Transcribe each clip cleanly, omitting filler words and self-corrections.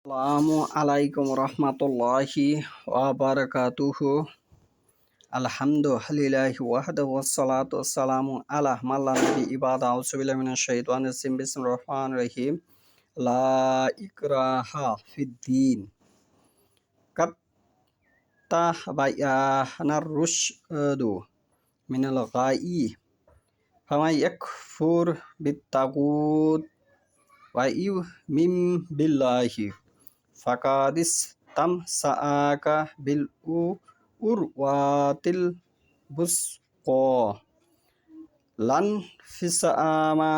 আসসালামু আলাইকুম রহমতুল্লাহি ওয়া বারাকাতুহু। আলহামদুলিল্লাহি ওয়াহদাহু ওয়াসসালাতু ওয়াসসালামু আলা মান লা নাবী ইবাদা। আউযু বিল্লাহি মিনাশ শাইতানির রাজিম। বিসমিল্লাহির রহমানির রহিম। লা ইকরাহা ফিদ্দীন। কাদ তাবায়ানার রুশদু মিনাল গায়ি। ফামান ইয়াকফুর বিত্তাগুত ওয়া ইউমিন বিল্লাহি ফাকাদ ইসতামসাকা বিল উরওয়াতিল বুসqa লান ফিসামা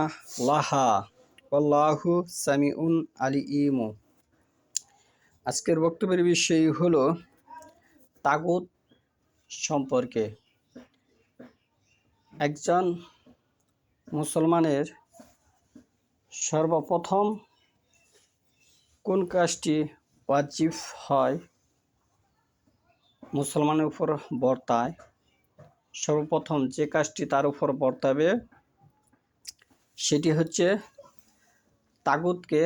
লাহা ওয়াল্লাহু সামিউন আলিম। আজকের বক্তব্যের বিষয় হলো তাগুত সম্পর্কে। একজন মুসলমানের সর্বপ্রথম কোন কাজটি ওয়াজিব হয়, মুসলমানের উপর বর্তায়, সর্বপ্রথম যে কাজটি তার উপর বর্তাবে সেটি হচ্ছে তাগুতকে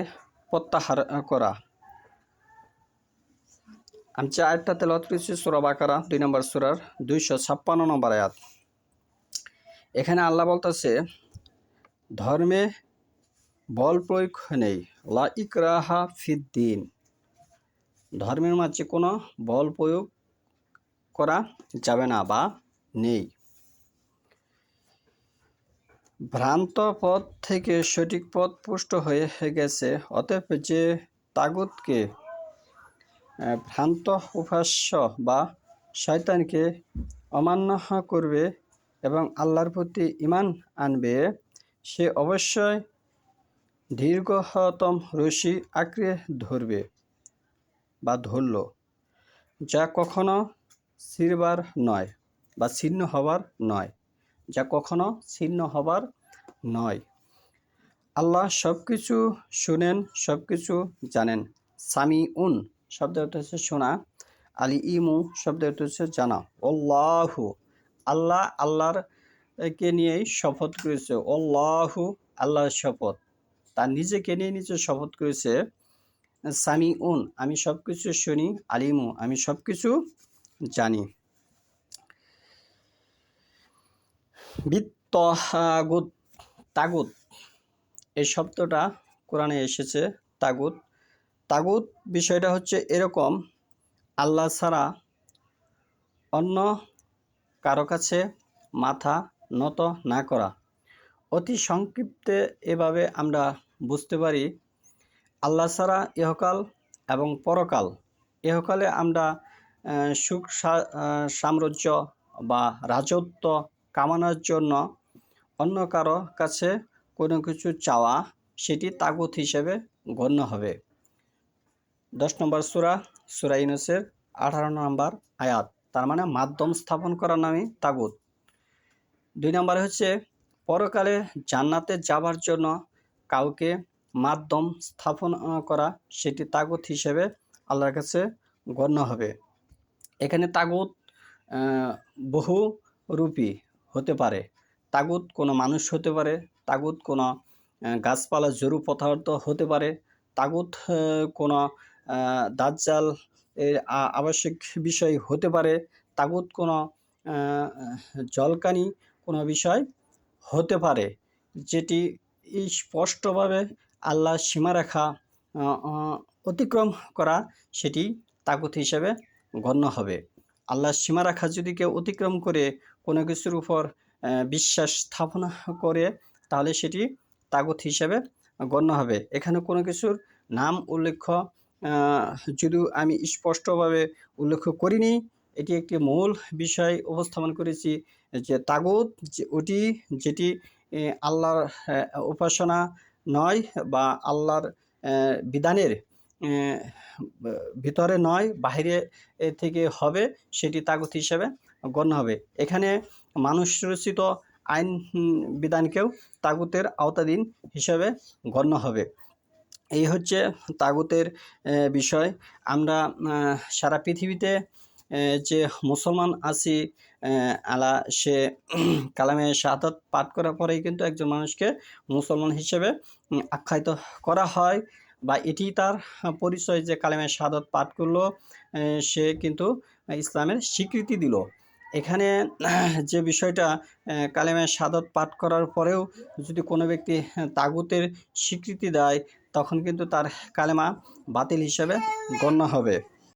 প্রত্যাহার করা। আমি যে আয়াতটা তেলাওয়াত করেছি সূরা বাকারা 2 নম্বর সূরার 256 নম্বর আয়াত। এখানে আল্লাহ বলতেছে ধর্মে বল প্রয়োগ নেই, লা ইকরাহা ফিদ্দীন। ধর্মের মাঝে কোনো বল প্রয়োগ করা যাবে না বা নেই। ভ্রান্ত পথ থেকে সঠিক পথ পুষ্ট হয়ে গেছে। অতএব যে তাগুতকে ভ্রান্ত উপাস্য বা শয়তানকে অমান্য করবে এবং আল্লাহর প্রতি ঈমান আনবে, সে অবশ্যই দীর্ঘতম রশি আঁকড়ে ধরবে বা ধরল, যা কখনো ছিঁড়বার নয় বা ছিন্ন হবার নয়, যা কখনো ছিন্ন হবার নয়। আল্লাহ সব কিছু শুনেন, সব কিছু জানেন। সামিউন শব্দ হচ্ছে শোনা, আলিমু শব্দ হচ্ছে জানা। আল্লাহু আল্লাহ, আল্লাহর কে নিয়েই শপথ করেছে। আল্লাহু আল্লাহর শপথ, তার নিজেকে নিয়ে নিজে শপথ করেছে। সামিউন আমি সব কিছু শুনি, আলিমু আমি সব কিছু জানি। বিত্তাগুত তাগুত এই শব্দটা কোরআনে এসেছে। তাগুত তাগুত বিষয়টা হচ্ছে এরকম, আল্লাহ ছাড়া অন্য কারো কাছে মাথা নত না করা। অতি সংক্ষিপ্তে এভাবে আমরা বুঝতে পারি, আল্লাহ ছাড়া ইহকাল এবং পরকাল, ইহকালে আমরা সুখ সাম্রাজ্য বা রাজত্ব কামানোর জন্য অন্য কারো কাছে কোনো কিছু চাওয়া, সেটি তাগুত হিসেবে গণ্য হবে। 10 নম্বর সূরা, সূরা ইউনূসের 18 নম্বর আয়াত। তার মানে মাধ্যম স্থাপন করার নামই তাগুত। 2 নম্বরে হচ্ছে পরকালে জান্নাতে যাবার জন্য কাউকে মাধ্যম স্থাপন করা, সেটি তাগুত হিসেবে আল্লাহর কাছে গণ্য হবে। এখানে তাগুত বহু রূপী হতে পারে। তাগুত কোনো মানুষ হতে পারে, তাগুত কোনো গাছপালা জড়ু পদার্থ হতে পারে, তাগুত কোনো দাজ্জাল এর আবশ্যক বিষয় হতে পারে, তাগুত কোনো জলকানি কোনো বিষয় হতে পারে, যেটি স্পষ্টভাবে আল্লাহর সীমারেখা অতিক্রম করা, সেটি তাগুত হিসেবে গণ্য হবে। আল্লাহর সীমারেখা যদি কেউ অতিক্রম করে কোনো কিছুর উপর বিশ্বাস স্থাপন করে, তাহলে সেটি তাগুত হিসেবে গণ্য হবে। এখানে কোনো কিছুর নাম উল্লেখ যদিও আমি স্পষ্টভাবে উল্লেখ করিনি, এটি একটি মূল বিষয় উপস্থাপন করেছি যে তাগুত ওটি যেটি আল্লাহর উপাসনা নয় বা আল্লাহর বিধানের ভিতরে নয়, বাহিরে থেকে হবে, সেটি তাগুত হিসেবে গণ্য হবে। এখানে মানুষ রচিত আইন বিধানকেও তাগুতের আওতাধীন হিসেবে গণ্য হবে। এই হচ্ছে তাগুতের বিষয়। আমরা সারা পৃথিবীতে যে মুসলমান আছি, সে কালামে শাহাদাত পাঠ করার পরেই কিন্তু একজন মানুষকে মুসলমান হিসেবে আখ্যায়িত করা হয়। বা এটি তার পরিচয় যে কালেমা শাহাদাত পাঠ করলো, সে কিন্তু ইসলামের স্বীকৃতি দিল। এখানে যে বিষয়টা, কালেমা শাহাদাত পাঠ করার পরেও যদি কোনো ব্যক্তি তাগুতের স্বীকৃতি দেয়, তখন কিন্তু তার কালেমা বাতিল হিসেবে গণ্য হবে।